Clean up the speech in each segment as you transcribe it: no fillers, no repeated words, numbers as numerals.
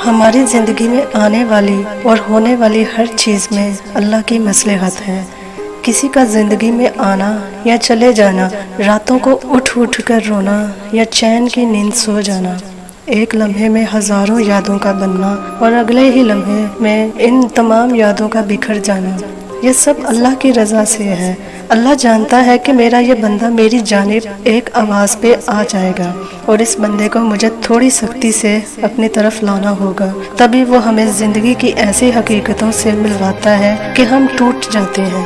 ہماری زندگی میں آنے والی اور ہونے والی ہر چیز میں اللہ کی مصلحت ہے۔ کسی کا زندگی میں آنا یا چلے جانا، راتوں کو اٹھ اٹھ کر رونا یا چین کی نیند سو جانا، ایک لمحے میں ہزاروں یادوں کا بننا اور اگلے ہی لمحے میں ان تمام یادوں کا بکھر جانا، یہ سب اللہ کی رضا سے ہے۔ اللہ جانتا ہے کہ میرا یہ بندہ میری جانب ایک آواز پہ آ جائے گا اور اس بندے کو مجھے تھوڑی سختی سے اپنی طرف لانا ہوگا، تبھی وہ ہمیں زندگی کی ایسی حقیقتوں سے ملواتا ہے کہ ہم ٹوٹ جاتے ہیں،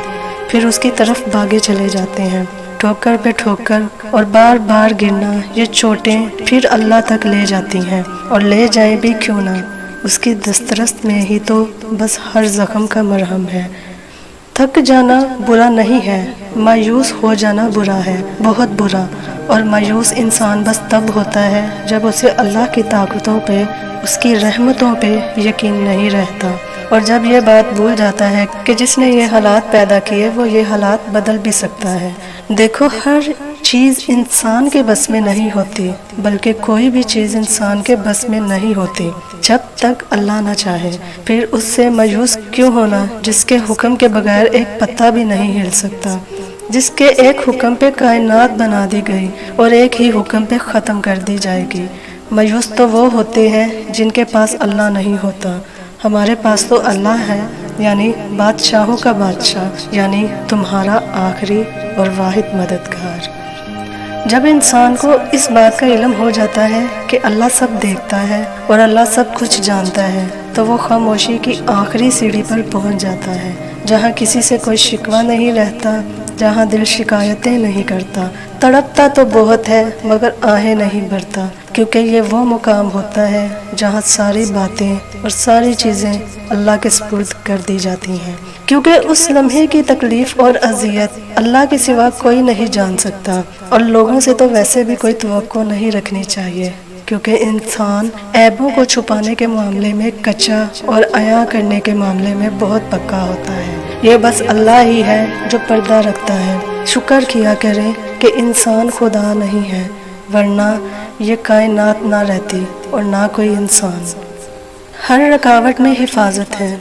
پھر اس کی طرف بھاگے چلے جاتے ہیں۔ ٹھوکر پہ ٹھوکر اور بار بار گرنا، یہ چوٹیں پھر اللہ تک لے جاتی ہیں، اور لے جائیں بھی کیوں نہ، اس کی دسترس میں ہی تو بس ہر زخم کا مرہم ہے۔ تھک جانا برا نہیں ہے، مایوس ہو جانا برا ہے، بہت برا، اور مایوس انسان بس تب ہوتا ہے جب اسے اللہ کی طاقتوں پہ، اس کی رحمتوں پہ یقین نہیں رہتا، اور جب یہ بات بھول جاتا ہے کہ جس نے یہ حالات پیدا کیے وہ یہ حالات بدل بھی سکتا ہے۔ دیکھو، ہر چیز انسان کے بس میں نہیں ہوتی، بلکہ کوئی بھی چیز انسان کے بس میں نہیں ہوتی جب تک اللہ نہ چاہے۔ پھر اس سے مایوس کیوں ہونا جس کے حکم کے بغیر ایک پتا بھی نہیں ہل سکتا، جس کے ایک حکم پہ کائنات بنا دی گئی اور ایک ہی حکم پہ ختم کر دی جائے گی۔ مایوس تو وہ ہوتے ہیں جن کے پاس اللہ نہیں ہوتا۔ ہمارے پاس تو اللہ ہے، یعنی بادشاہوں کا بادشاہ، یعنی تمہارا آخری اور واحد مددگار۔ جب انسان کو اس بات کا علم ہو جاتا ہے کہ اللہ سب دیکھتا ہے اور اللہ سب کچھ جانتا ہے، تو وہ خاموشی کی آخری سیڑھی پر پہنچ جاتا ہے، جہاں کسی سے کوئی شکوہ نہیں رہتا، جہاں دل شکایتیں نہیں کرتا، تڑپتا تو بہت ہے مگر آہیں نہیں بھرتا، کیونکہ یہ وہ مقام ہوتا ہے جہاں ساری باتیں اور ساری چیزیں اللہ کے سپرد کر دی جاتی ہیں، کیونکہ اس لمحے کی تکلیف اور اذیت اللہ کے سوا کوئی نہیں جان سکتا، اور لوگوں سے تو ویسے بھی کوئی توقع نہیں رکھنی چاہیے، کیونکہ انسان عیبوں کو چھپانے کے معاملے میں کچا اور عیاں کرنے کے معاملے میں بہت پکا ہوتا ہے۔ یہ بس اللہ ہی ہے جو پردہ رکھتا ہے۔ شکر کیا کریں کہ انسان خدا نہیں ہے، ورنہ یہ کائنات نہ رہتی اور نہ کوئی انسان۔ ہر رکاوٹ میں حفاظت ہے۔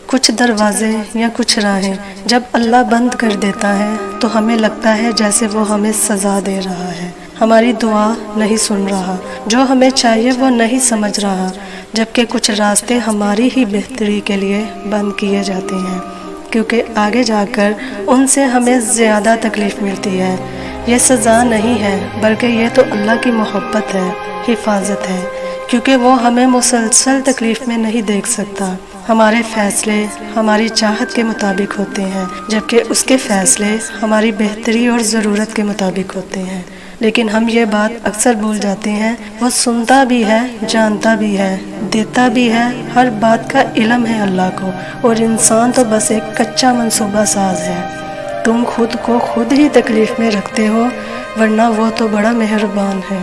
کچھ دروازے یا کچھ راہیں جب اللہ بند کر دیتا ہے تو ہمیں لگتا ہے جیسے وہ ہمیں سزا دے رہا ہے، ہماری دعا نہیں سن رہا، جو ہمیں چاہیے وہ نہیں سمجھ رہا، جبکہ کچھ راستے ہماری ہی بہتری کے لیے بند کیے جاتے ہیں، کیونکہ آگے جا کر ان سے ہمیں زیادہ تکلیف ملتی ہے۔ یہ سزا نہیں ہے، بلکہ یہ تو اللہ کی محبت ہے، حفاظت ہے، کیونکہ وہ ہمیں مسلسل تکلیف میں نہیں دیکھ سکتا۔ ہمارے فیصلے ہماری چاہت کے مطابق ہوتے ہیں، جبکہ اس کے فیصلے ہماری بہتری اور ضرورت کے مطابق ہوتے ہیں، لیکن ہم یہ بات اکثر بھول جاتے ہیں، وہ سنتا بھی ہے، جانتا بھی ہے، دیتا بھی ہے، ہر بات کا علم ہے اللہ کو، اور انسان تو بس ایک کچا منصوبہ ساز ہے۔ تم خود کو خود ہی تکلیف میں رکھتے ہو، ورنہ وہ تو بڑا مہربان ہے۔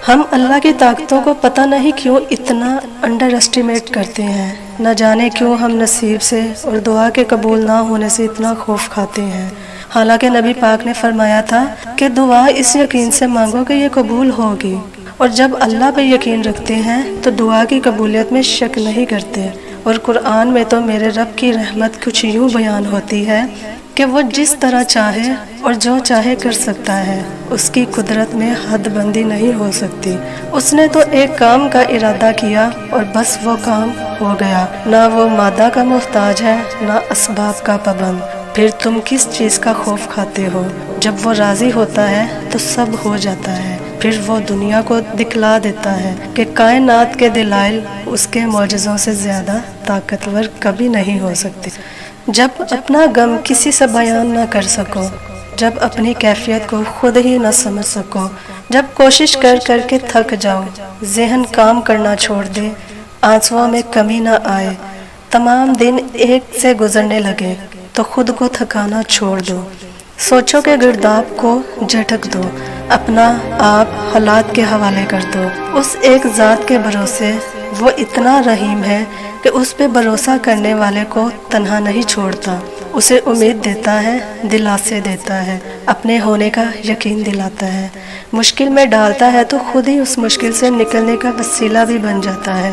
ہم اللہ کی طاقتوں کو پتہ نہیں کیوں اتنا انڈر اسٹیمیٹ کرتے ہیں، نہ جانے کیوں ہم نصیب سے اور دعا کے قبول نہ ہونے سے اتنا خوف کھاتے ہیں، حالانکہ نبی پاک نے فرمایا تھا کہ دعا اس یقین سے مانگو کہ یہ قبول ہوگی، اور جب اللہ پہ یقین رکھتے ہیں تو دعا کی قبولیت میں شک نہیں کرتے۔ اور قرآن میں تو میرے رب کی رحمت کچھ یوں بیان ہوتی ہے کہ وہ جس طرح چاہے اور جو چاہے کر سکتا ہے، اس کی قدرت میں حد بندی نہیں ہو سکتی۔ اس نے تو ایک کام کا ارادہ کیا اور بس وہ کام ہو گیا، نہ وہ مادہ کا محتاج ہے نہ اسباب کا پابند۔ پھر تم کس چیز کا خوف کھاتے ہو؟ جب وہ راضی ہوتا ہے تو سب ہو جاتا ہے، پھر وہ دنیا کو دکھلا دیتا ہے کہ کائنات کے دلائل اس کے معجزوں سے زیادہ طاقتور کبھی نہیں ہو سکتے۔ جب اپنا غم کسی سے بیان نہ کر سکو، جب اپنی کیفیت کو خود ہی نہ سمجھ سکو، جب کوشش کر کر کے تھک جاؤ، ذہن کام کرنا چھوڑ دے، آنسوؤں میں کمی نہ آئے، تمام دن ایک سے گزرنے لگے، تو خود کو تھکانا چھوڑ دو، سوچو کے گرداب کو جھٹک دو، اپنا آپ حالات کے حوالے کر دو، اس ایک ذات کے بھروسے۔ وہ اتنا رحیم ہے کہ اس پہ بھروسہ کرنے والے کو تنہا نہیں چھوڑتا، اسے امید دیتا ہے، دلاسے دیتا ہے، اپنے ہونے کا یقین دلاتا ہے، مشکل میں ڈالتا ہے تو خود ہی اس مشکل سے نکلنے کا وسیلہ بھی بن جاتا ہے۔